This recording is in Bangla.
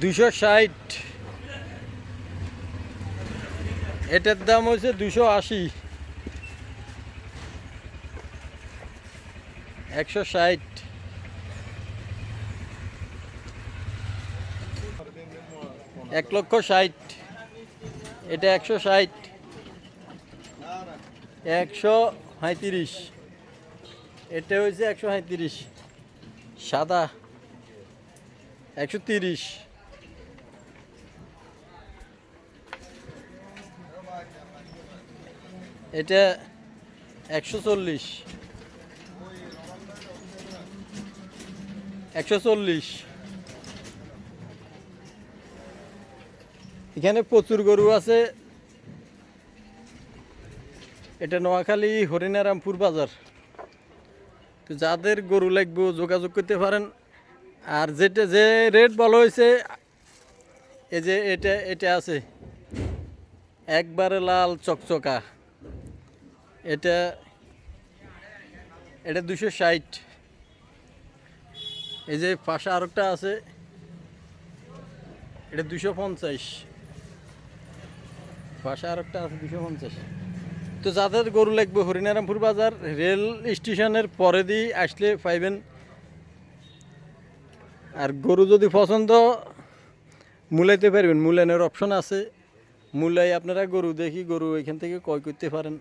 260। এটার দাম হচ্ছে 280। 160। 1,60,000। এটা 160। 135। এটা হচ্ছে 135। সাদা 130। এটা 140। 140। এখানে প্রচুর গরু আছে। এটা নোয়াখালী হরিনারামপুর বাজার। তো যাদের গরু লাগবে যোগাযোগ করতে পারেন। আর যেটা যে রেট বলা হয়েছে, এই যে এটা এটা আছে একবারে লাল চকচকা, এটা এটা 260। এই যে পাশে আরেকটা আছে, এটা 250। পাশে আরেকটা আছে 250। তো যাদের গরু লাগবে হরিনারামপুর বাজার রেল স্টেশনের পরে দিয়ে আসলে পাইবেন। আর গরু যদি পছন্দ মূলাইতে পারবেন, মূলায়নের অপশন আছে। মূলাই আপনারা গরু দেখি গরু এখান থেকে ক্রয় করতে পারেন।